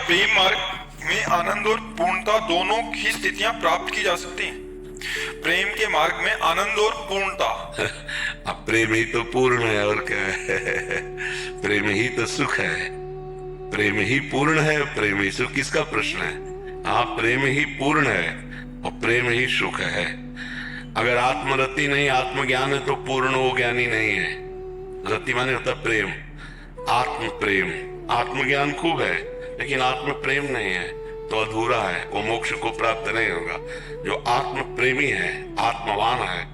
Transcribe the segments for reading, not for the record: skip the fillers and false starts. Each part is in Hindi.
प्रेम मार्ग में आनंद और पूर्णता दोनों ही स्थितियां प्राप्त की जा सकती हैं। प्रेम के मार्ग में आनंद और पूर्णता। अब प्रेम ही तो पूर्ण है और क्या है। प्रेम ही तो सुख है, प्रेम ही पूर्ण है, प्रेम ही सुख। किसका प्रश्न है? हाँ, प्रेम ही पूर्ण है और प्रेम ही सुख है। अगर आत्मरति नहीं, आत्मज्ञान है तो पूर्ण वो ज्ञानी नहीं है। रति माने होता प्रेम, आत्म प्रेम। आत्मज्ञान खूब है लेकिन आत्म प्रेम नहीं है तो अधूरा है, वो मोक्ष को प्राप्त नहीं होगा। जो आत्म प्रेमी है, आत्मवान है,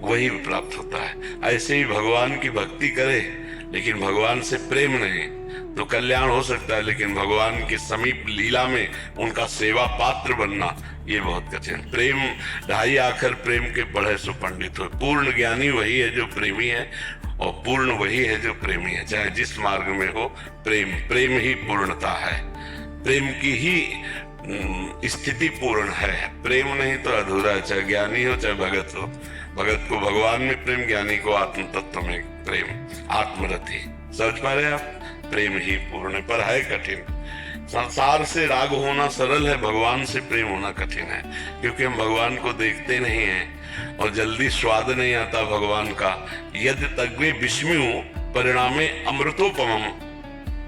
वही प्राप्त होता है। ऐसे ही भगवान की भक्ति करे लेकिन भगवान से प्रेम नहीं तो कल्याण हो सकता है, लेकिन भगवान के समीप लीला में उनका सेवा पात्र बनना ये बहुत कठिन। प्रेम ढाई आखर प्रेम के पढ़े सो पंडित हो। पूर्ण ज्ञानी वही है जो प्रेमी है और पूर्ण वही है जो प्रेमी है। चाहे जिस मार्ग में हो, प्रेम प्रेम ही पूर्णता है। प्रेम की ही स्थिति पूर्ण है, प्रेम नहीं तो अधूरा है। चाहे ज्ञानी हो चाहे भगत हो, भगत को भगवान में प्रेम, ज्ञानी को आत्म तत्व में प्रेम, आत्मरति। समझ पा रहे आप? प्रेम ही पूर्ण पर है कठिन। संसार से राग होना सरल है, भगवान से प्रेम होना कठिन है, क्योंकि हम भगवान को देखते नहीं हैं और जल्दी स्वाद नहीं आता भगवान का। यदि तग्वे विस्मयु परिणामे अमृतोपमम,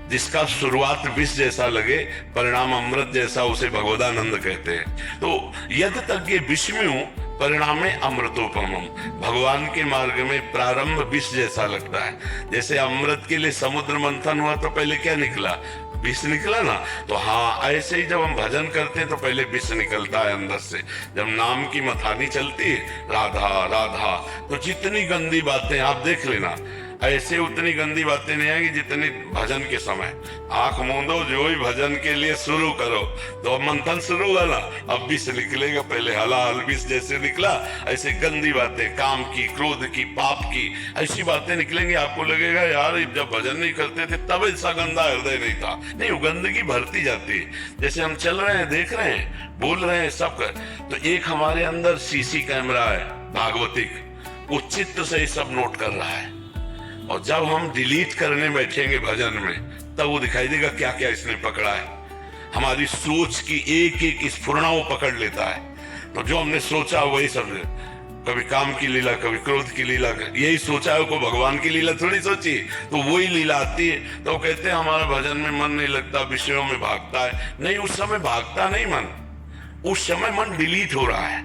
जिसका शुरुआत विष जैसा लगे परिणाम अमृत जैसा, उसे भगवदानंद कहते हैं। तो यदि तग्वे विस्मयु परिणामे अमृतोपमम, भगवान के मार्ग में प्रारंभ विष जैसा लगता है। जैसे अमृत के लिए समुद्र मंथन हुआ तो पहले क्या निकला? विष निकला ना। तो हाँ, ऐसे ही जब हम भजन करते हैं तो पहले विष निकलता है अंदर से। जब नाम की मथानी चलती है, राधा राधा, तो जितनी गंदी बातें आप देख लेना, ऐसे उतनी गंदी बातें नहीं आएगी जितनी भजन के समय। आंख मूंदो, जो ही भजन के लिए शुरू करो तो अब मंथन शुरू हुआ ना, अब विष निकलेगा। पहले हलाल विष जैसे निकला, ऐसे गंदी बातें, काम की, क्रोध की, पाप की, ऐसी बातें निकलेंगी। आपको लगेगा यार जब भजन नहीं करते थे तब ऐसा गंदा हृदय नहीं था। नहीं, वो गंदगी भरती जाती है। जैसे हम चल रहे हैं, देख रहे हैं, बोल रहे हैं, सब कर। तो एक हमारे अंदर सीसी कैमरा है भागवतिक, वो चित्त से ही सब नोट कर रहा है। और जब हम डिलीट करने बैठेंगे भजन में, तब वो दिखाई देगा क्या क्या इसने पकड़ा है। हमारी सोच की एक एक स्फुरणा वो पकड़ लेता है। तो जो हमने सोचा वही सब, कभी काम की लीला, कभी क्रोध की लीला, यही सोचा है, को भगवान की लीला थोड़ी सोची। तो वही लीला आती है। तो कहते हैं हमारा भजन में मन नहीं लगता, विषयों में भागता है। नहीं, उस समय भागता नहीं मन, उस समय मन डिलीट हो रहा है,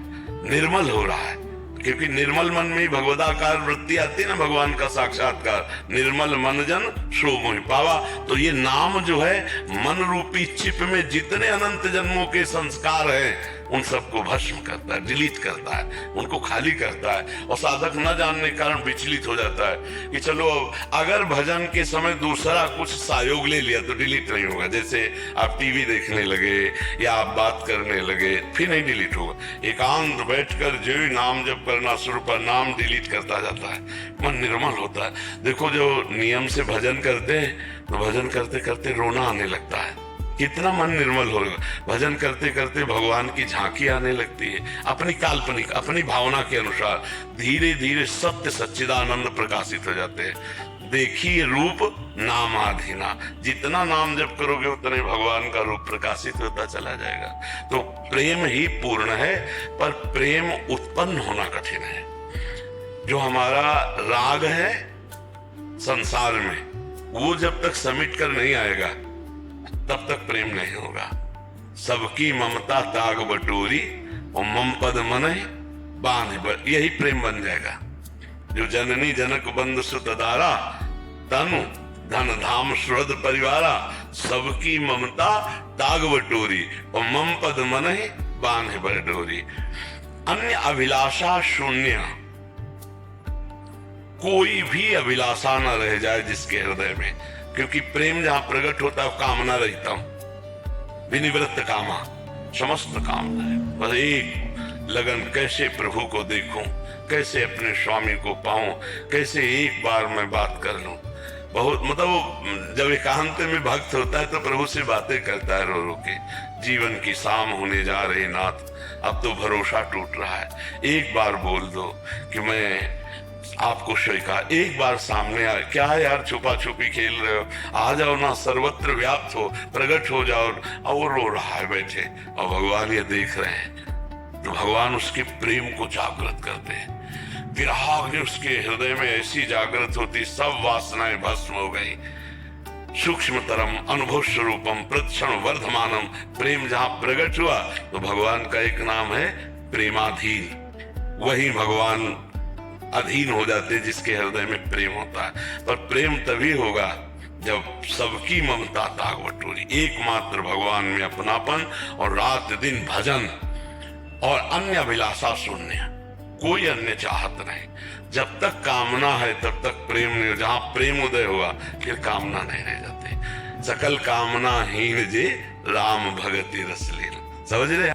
निर्मल हो रहा है। क्योंकि निर्मल मन में ही भगवदाकार वृत्ति आती है ना, भगवान का साक्षात्कार। निर्मल मन जन सो मोहि पावा। तो ये नाम जो है, मन रूपी चिप में जितने अनंत जन्मों के संस्कार हैं उन सबको भस्म करता है, डिलीट करता है, उनको खाली करता है। और साधक न जानने के कारण विचलित हो जाता है कि चलो अगर भजन के समय दूसरा कुछ सहयोग ले लिया तो डिलीट नहीं होगा। जैसे आप टीवी देखने लगे या आप बात करने लगे, फिर नहीं डिलीट होगा। एकांत बैठकर जो नाम जब करना शुरू पर, नाम डिलीट करता जाता है, मन निर्मल होता है। देखो जो नियम से भजन करते हैं तो भजन करते करते रोना आने लगता है। कितना मन निर्मल होगा। भजन करते करते भगवान की झांकी आने लगती है, अपनी काल्पनिक, अपनी भावना के अनुसार। धीरे धीरे सत्य सच्चिदानंद प्रकाशित हो जाते हैं। देखिए रूप नामाधीना, जितना नाम जप करोगे उतने भगवान का रूप प्रकाशित होता चला जाएगा। तो प्रेम ही पूर्ण है, पर प्रेम उत्पन्न होना कठिन है। जो हमारा राग है संसार में, वो जब तक समिट कर नहीं आएगा तब तक प्रेम नहीं होगा। सबकी ममता ताग बटोरी और मम पद मन बांध, यही प्रेम बन जाएगा। जो जननी जनक बंद सुत दारा, तनु धन धाम सुहृद परिवारा, सबकी ममता ताग बटोरी और मम पद मन बांध बटोरी। अन्य अभिलाषा शून्य, कोई भी अभिलाषा न रह जाए जिसके हृदय में, क्योंकि प्रेम जहां प्रकट होता है कामना रहता हूं। विनिवृत्त कामा, समस्त कामना है, बस एक लगन, कैसे प्रभु को देखूं, कैसे अपने स्वामी को पाऊं, कैसे एक बार मैं बात कर लूं। बहुत मतलब जब एकांत में भक्त होता है तो प्रभु से बातें करता है रो रो के। जीवन की शाम होने जा रही नाथ, अब तो भरोसा टूट रहा है, एक बार बोल दो कि मैं आपको कहा एक बार सामने आए, क्या यार छुपा छुपी खेल रहे हो, आ जाओ ना, सर्वत्र व्याप्त हो, प्रकट हो जाओ। और रो रहा है बैठे, और भगवान ये देख रहे हैं। तो भगवान उसके प्रेम को जागृत करते हैं। विराग ने उसके हृदय में ऐसी जागृत होती, सब वासनाएं भस्म हो गई। सूक्ष्मतरम अनुभव स्वरूपम प्रक्षण वर्धमानम, प्रेम जहां प्रकट हुआ तो भगवान का एक नाम है प्रेमाधीन। वही भगवान अधीन हो जाते जिसके हृदय में प्रेम होता है। पर प्रेम तभी होगा जब सबकी ममता ताग बटोरी, एकमात्र भगवान में अपनापन, और रात दिन भजन और अन्य अभिलाषा शून्य, कोई अन्य चाहत नहीं। जब तक कामना है तब तक प्रेम नहीं। जहां प्रेम उदय हुआ फिर कामना नहीं रह जाती। सकल कामना हीन जे राम भगति रस लीन। समझ रहे?